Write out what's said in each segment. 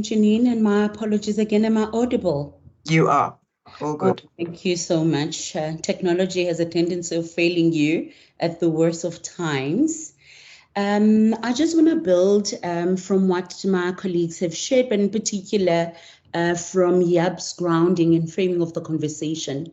Janine, and my apologies again. Am I audible? You are. All good. Oh, thank you so much. Technology has a tendency of failing you at the worst of times. I just want to build from what my colleagues have shared, but in particular from Yab's grounding and framing of the conversation.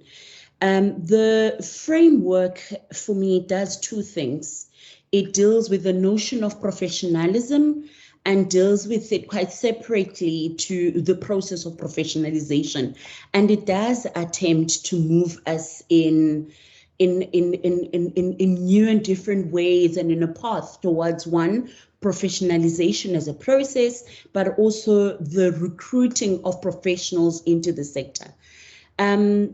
The framework for me does two things. It deals with the notion of professionalism and deals with it quite separately to the process of professionalization. And it does attempt to move us in new and different ways and in a path towards one, professionalization as a process, but also the recruiting of professionals into the sector.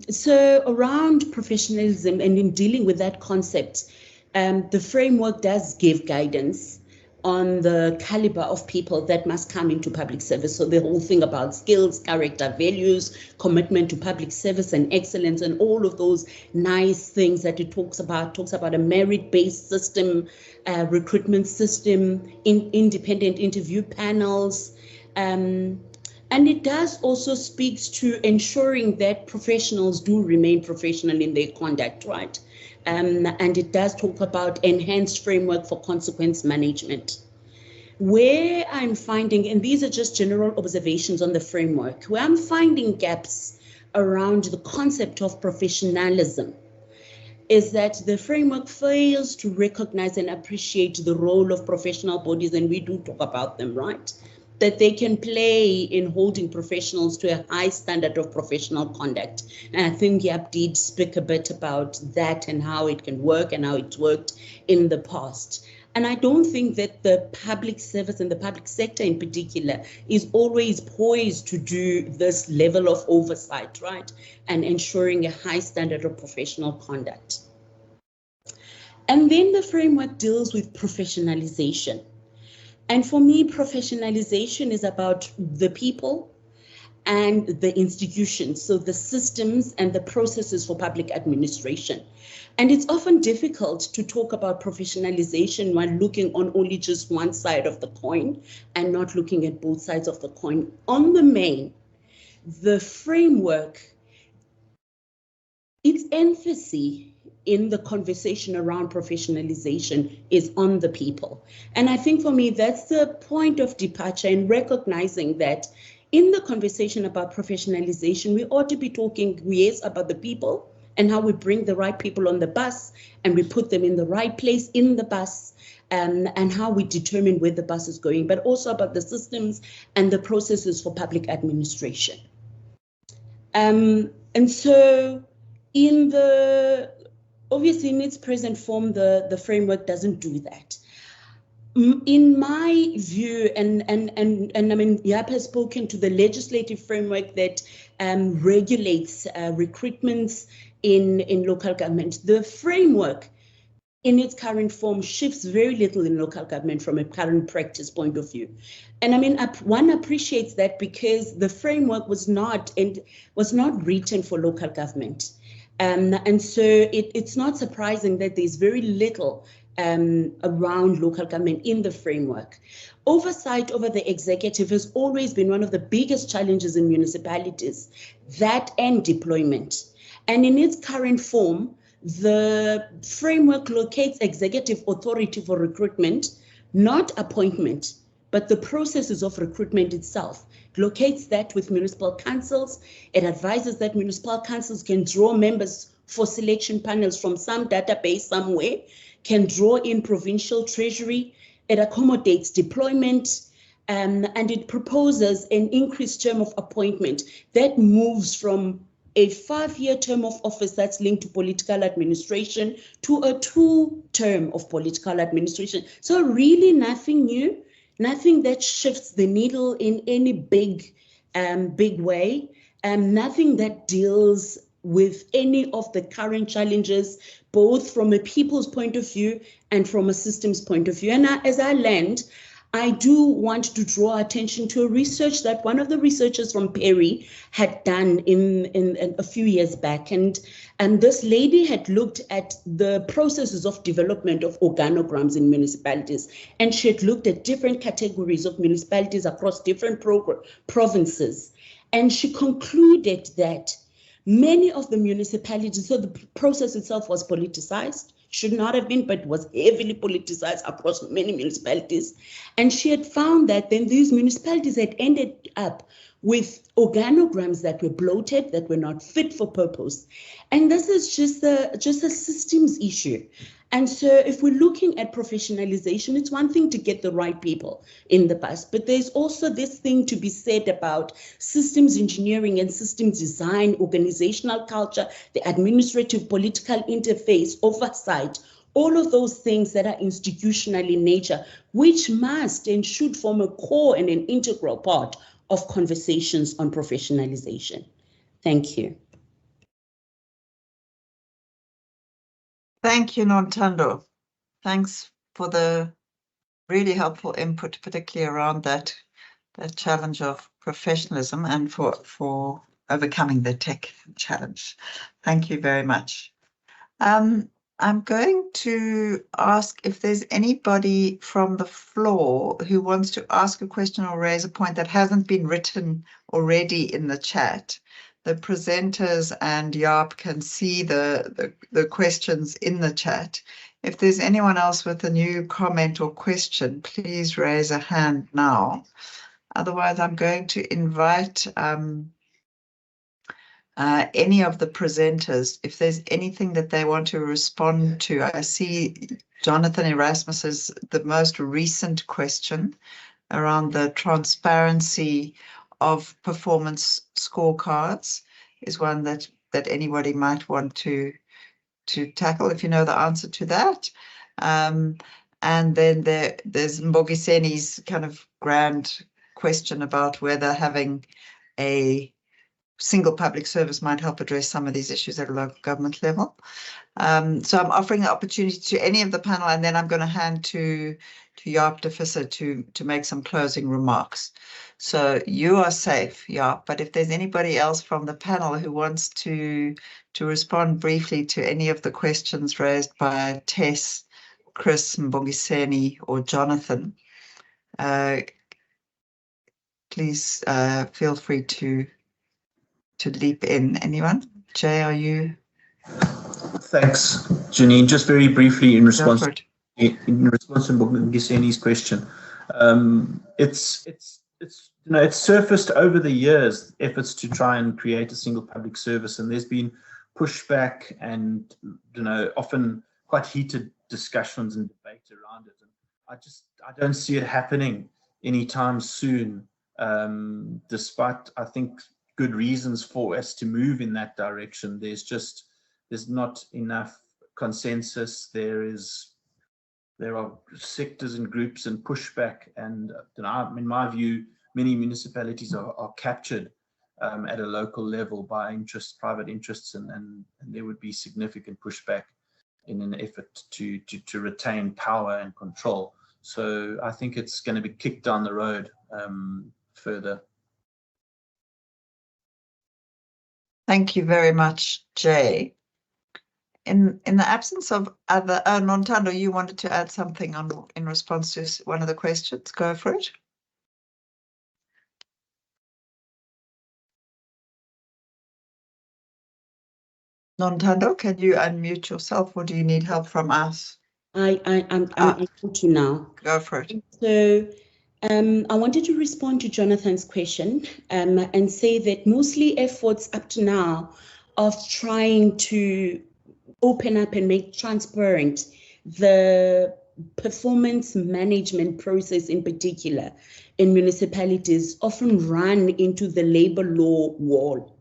So around professionalism and in dealing with that concept, the framework does give guidance on the caliber of people that must come into public service. So the whole thing about skills, character, values, commitment to public service and excellence, and all of those nice things that it talks about a merit-based system, recruitment system, independent interview panels, and it does also speaks to ensuring that professionals do remain professional in their conduct, right? And it does talk about enhanced framework for consequence management. Where I'm finding, and these are just general observations on the framework, where I'm finding gaps around the concept of professionalism is that the framework fails to recognize and appreciate the role of professional bodies, and we do talk about them, right? That they can play in holding professionals to a high standard of professional conduct. And I think Yap did speak a bit about that and how it can work and how it's worked in the past. And I don't think that the public service and the public sector in particular is always poised to do this level of oversight, right? And ensuring a high standard of professional conduct. And then the framework deals with professionalization. And for me, professionalization is about the people and the institutions, so the systems and the processes for public administration. And it's often difficult to talk about professionalization while looking on only just one side of the coin and not looking at both sides of the coin. On the main, the framework, its emphasis in the conversation around professionalization is on the people. And I think for me, that's the point of departure in recognizing that in the conversation about professionalization, we ought to be talking, yes, about the people and how we bring the right people on the bus and we put them in the right place in the bus, and how we determine where the bus is going, but also about the systems and the processes for public administration. And so obviously in its present form, the framework doesn't do that. In my view, and I mean, Yap has spoken to the legislative framework that regulates recruitments in local government. The framework in its current form shifts very little in local government from a current practice point of view. And I mean, one appreciates that because the framework was not written for local government. And so it's not surprising that there's very little around local government in the framework. Oversight over the executive has always been one of the biggest challenges in municipalities, that and deployment. And in its current form, the framework locates executive authority for recruitment, not appointment, but the processes of recruitment itself. It locates that with municipal councils. It advises that municipal councils can draw members for selection panels from some database somewhere, can draw in provincial treasury. It accommodates deployment, and it proposes an increased term of appointment that moves from a 5-year term of office that's linked to political administration to a 2-term of political administration. So really nothing new, nothing that shifts the needle in any big way, nothing that deals with any of the current challenges, both from a people's point of view and from a systems point of view. And as I land, I do want to draw attention to a research that one of the researchers from Perry had done in a few years back. And this lady had looked at the processes of development of organograms in municipalities. And she had looked at different categories of municipalities across different provinces. And she concluded that many of the municipalities, so the process itself was politicized, should not have been, but was heavily politicized across many municipalities. And she had found that then these municipalities had ended up with organograms that were bloated, that were not fit for purpose. And this is just a systems issue. And so if we're looking at professionalization, it's one thing to get the right people in the bus, but there's also this thing to be said about systems engineering and systems design, organizational culture, the administrative political interface, oversight, all of those things that are institutional in nature, which must and should form a core and an integral part of conversations on professionalization. Thank you. Thank you, Nontando. Thanks for the really helpful input, particularly around that challenge of professionalism and for overcoming the tech challenge. Thank you very much. I'm going to ask if there's anybody from the floor who wants to ask a question or raise a point that hasn't been written already in the chat. The presenters and Jaap can see the questions in the chat. If there's anyone else with a new comment or question, please raise a hand now. Otherwise, I'm going to invite any of the presenters, if there's anything that they want to respond to. I see Jonathan Erasmus's the most recent question around the transparency of performance scorecards is one that anybody might want to tackle if you know the answer to that. And then there's Mbogiseni's kind of grand question about whether having a single public service might help address some of these issues at a local government level. So I'm offering the opportunity to any of the panel, and then I'm going to hand to Jaap de Visser to make some closing remarks. So you are safe, Jaap, but if there's anybody else from the panel who wants to respond briefly to any of the questions raised by Tess, Chris, Mbogiseni, or Jonathan, please feel free to leap in. Anyone? Jay, are you? Thanks, Janine. Just very briefly in response to Mbogiseni's question, it's surfaced over the years efforts to try and create a single public service, and there's been pushback and often quite heated discussions and debate around it. And I don't see it happening anytime soon, despite I think good reasons for us to move in that direction. There's not enough consensus. There are sectors and groups and pushback, and in my view, many municipalities are captured at a local level by private interests, and there would be significant pushback in an effort to retain power and control. So I think it's going to be kicked down the road further. Thank you very much, Jay. In the absence of other, Nontando, you wanted to add something in response to one of the questions. Go for it. Nontando, can you unmute yourself, or do you need help from us? I'm able to now. Go for it. So I wanted to respond to Jonathan's question and say that mostly efforts up to now of trying to open up and make transparent the performance management process in particular in municipalities often run into the labor law wall.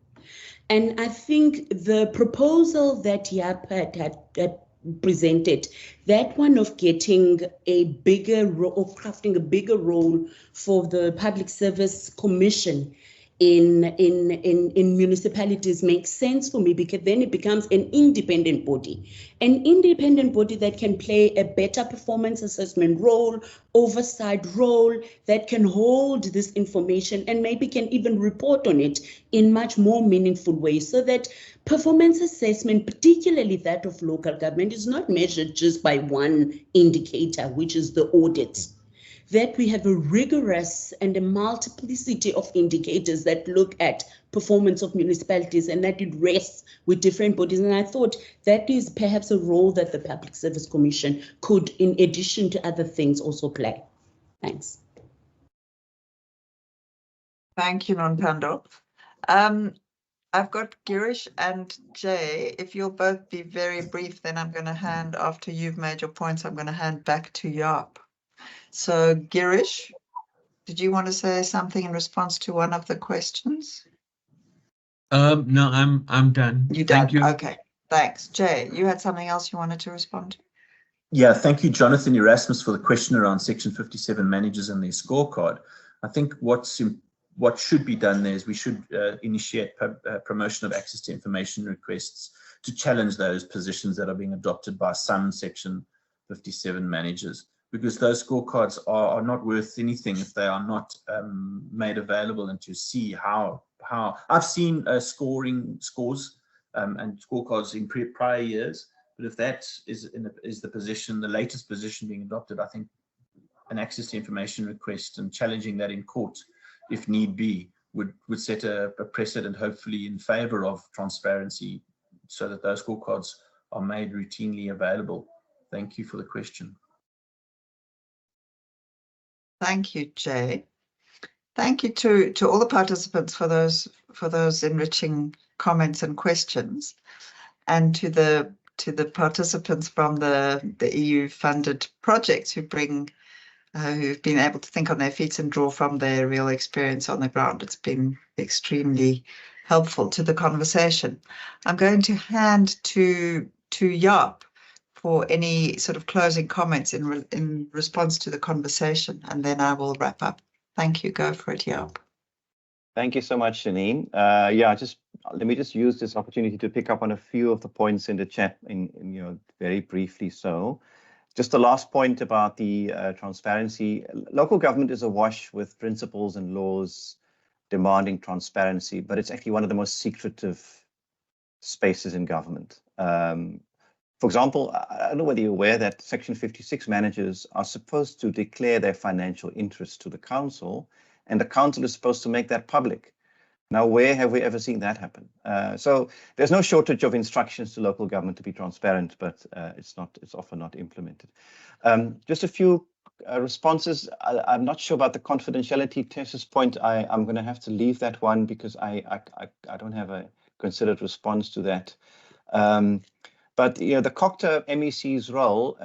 And I think the proposal that Jaap had presented, that one of getting a bigger role, or crafting a bigger role for the Public Service Commission, in municipalities makes sense for me, because then it becomes an independent body that can play a better performance assessment role, oversight role, that can hold this information and maybe can even report on it in much more meaningful ways, so that performance assessment, particularly that of local government, is not measured just by one indicator, which is the audits. That we have a rigorous and a multiplicity of indicators that look at performance of municipalities, and that it rests with different bodies. And I thought that is perhaps a role that the Public Service Commission could, in addition to other things, also play. Thanks. Thank you, Nontando. I've got Girish and Jay. If you'll both be very brief, then I'm going to hand, after you've made your points, I'm going to hand back to Jaap. So Girish, did you want to say something in response to one of the questions? No, I'm done. You Thank done? you. Okay, thanks. Jay, you had something else you wanted to respond to? Yeah, thank you, Jonathan Erasmus, for the question around Section 57 managers and their scorecard. I think what should be done there is we should initiate promotion of access to information requests to challenge those positions that are being adopted by some Section 57 managers, because those scorecards are not worth anything if they are not made available, and to see how I've seen scores and scorecards in prior years, but if that is the position, the latest position being adopted, I think an access to information request and challenging that in court, if need be, would set a precedent, hopefully in favor of transparency, so that those scorecards are made routinely available. Thank you for the question. Thank you, Jay. Thank you to all the participants for those enriching comments and questions, and to the participants from the EU-funded projects who've been able to think on their feet and draw from their real experience on the ground. It's been extremely helpful to the conversation. I'm going to hand to Jaap for any sort of closing comments in response to the conversation, and then I will wrap up. Thank you. Go for it, Jaap. Thank you so much, Janine. Yeah, let me just use this opportunity to pick up on a few of the points in the chat, very briefly. So, just the last point about the transparency. Local government is awash with principles and laws demanding transparency, but it's actually one of the most secretive spaces in government. For example, I don't know whether you're aware that Section 56 managers are supposed to declare their financial interests to the council, and the council is supposed to make that public. Now, where have we ever seen that happen? So there's no shortage of instructions to local government to be transparent, but it's often not implemented. Just a few responses. I'm not sure about the confidentiality. Tessa's point, I'm going to have to leave that one because I don't have a considered response to that. But the COCTA MEC's role,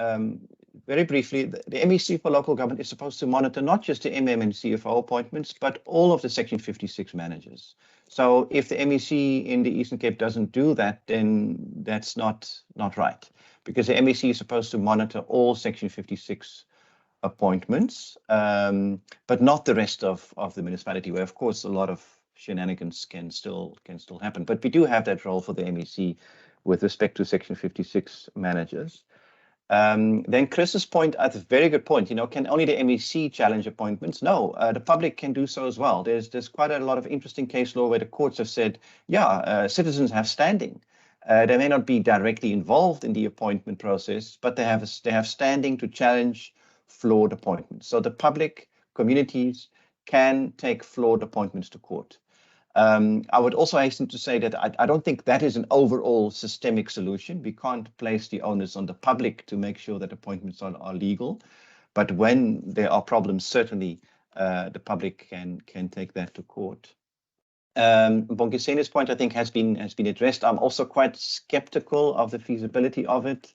very briefly, the MEC for local government is supposed to monitor not just the MM and CFO appointments, but all of the Section 56 managers. So if the MEC in the Eastern Cape doesn't do that, then that's not right, because the MEC is supposed to monitor all Section 56 appointments, but not the rest of the municipality, where of course a lot of shenanigans can still happen. But we do have that role for the MEC with respect to Section 56 managers. Then Chris's point, a very good point, can only the MEC challenge appointments? No, the public can do so as well. There's quite a lot of interesting case law where the courts have said, citizens have standing. They may not be directly involved in the appointment process, but they have standing to challenge flawed appointments. So the public, communities can take flawed appointments to court. I would also hasten to say that I don't think that is an overall systemic solution. We can't place the onus on the public to make sure that appointments are legal. But when there are problems, certainly the public can take that to court. Bongisene's point, I think, has been addressed. I'm also quite skeptical of the feasibility of it.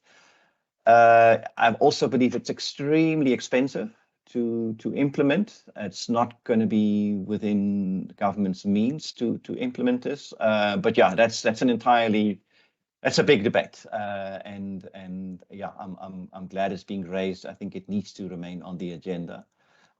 I also believe it's extremely expensive to implement. It's not going to be within the government's means to implement this. But yeah, that's a big debate. And yeah, I'm glad it's being raised. I think it needs to remain on the agenda.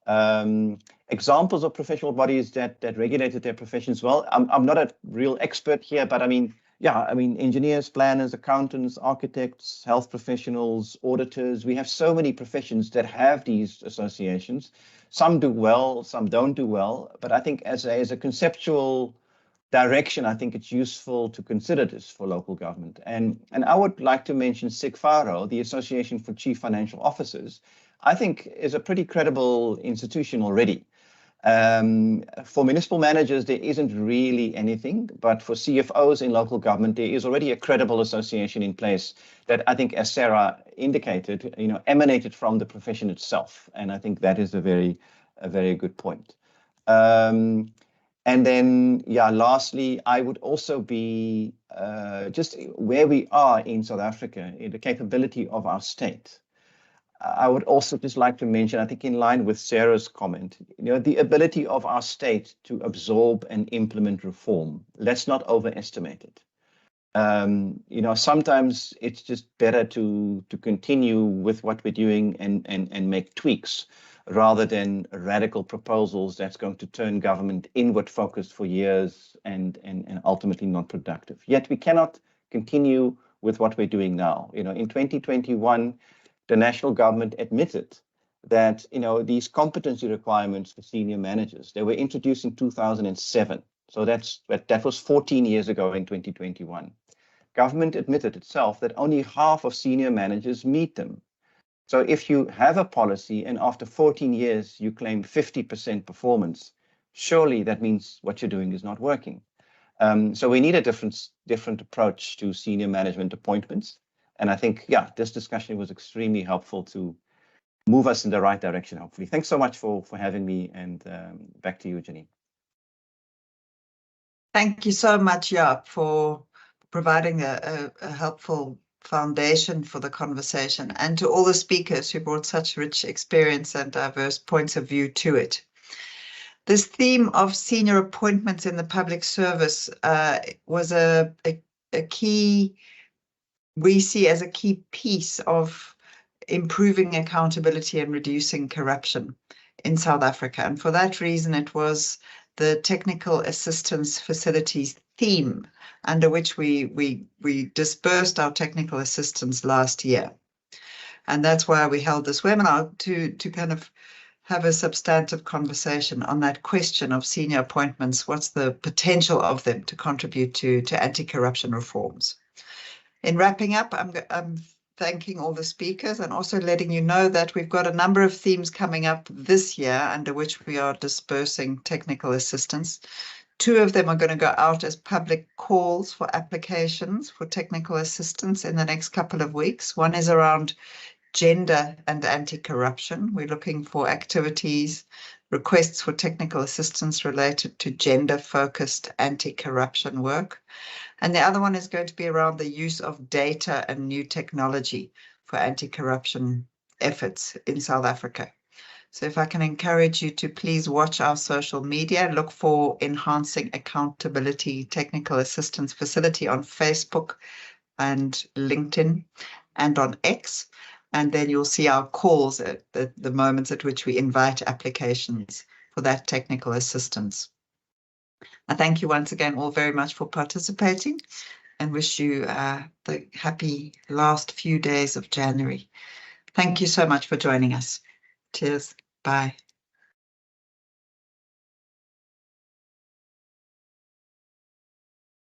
Examples of professional bodies that regulated their professions well. I'm not a real expert here, but I mean, yeah, I mean, engineers, planners, accountants, architects, health professionals, auditors. We have so many professions that have these associations. Some do well, some don't do well. But I think as a conceptual direction, I think it's useful to consider this for local government. And I would like to mention SIGFARO, the Association for Chief Financial Officers, I think is a pretty credible institution already. For municipal managers, there isn't really anything, but for CFOs in local government, there is already a credible association in place that I think, as Sarah indicated, emanated from the profession itself. And I think that is a very good point. And then, yeah, lastly, I would also be just where we are in South Africa, in the capability of our state. I would also just like to mention, I think in line with Sarah's comment, the ability of our state to absorb and implement reform. Let's not overestimate it. Sometimes it's just better to continue with what we're doing and make tweaks rather than radical proposals that's going to turn government inward focused for years and ultimately not productive. Yet we cannot continue with what we're doing now. In 2021, the national government admitted that these competency requirements for senior managers, they were introduced in 2007. So that was 14 years ago in 2021. Government admitted itself that only half of senior managers meet them. So if you have a policy and after 14 years you claim 50% performance, surely that means what you're doing is not working. So we need a different approach to senior management appointments. And I think, yeah, this discussion was extremely helpful to move us in the right direction, hopefully. Thanks so much for having me, and back to you, Janine. Thank you so much, Jaap, for providing a helpful foundation for the conversation, and to all the speakers who brought such rich experience and diverse points of view to it. This theme of senior appointments in the public service was a key, we see as a key piece of improving accountability and reducing corruption in South Africa. And for that reason, it was the technical assistance facilities theme under which we dispersed our technical assistance last year. And that's why we held this webinar to kind of have a substantive conversation on that question of senior appointments. What's the potential of them to contribute to anti-corruption reforms? In wrapping up, I'm thanking all the speakers and also letting you know that we've got a number of themes coming up this year under which we are dispersing technical assistance. 2 of them are going to go out as public calls for applications for technical assistance in the next couple of weeks. One is around gender and anti-corruption. We're looking for activities, requests for technical assistance related to gender-focused anti-corruption work. And the other one is going to be around the use of data and new technology for anti-corruption efforts in South Africa. So if I can encourage you to please watch our social media, look for Enhancing Accountability Technical Assistance Facility on Facebook and LinkedIn and on X. And then you'll see our calls at the moments at which we invite applications for that technical assistance. I thank you once again all very much for participating and wish you the happy last few days of January. Thank you so much for joining us. Cheers. Bye.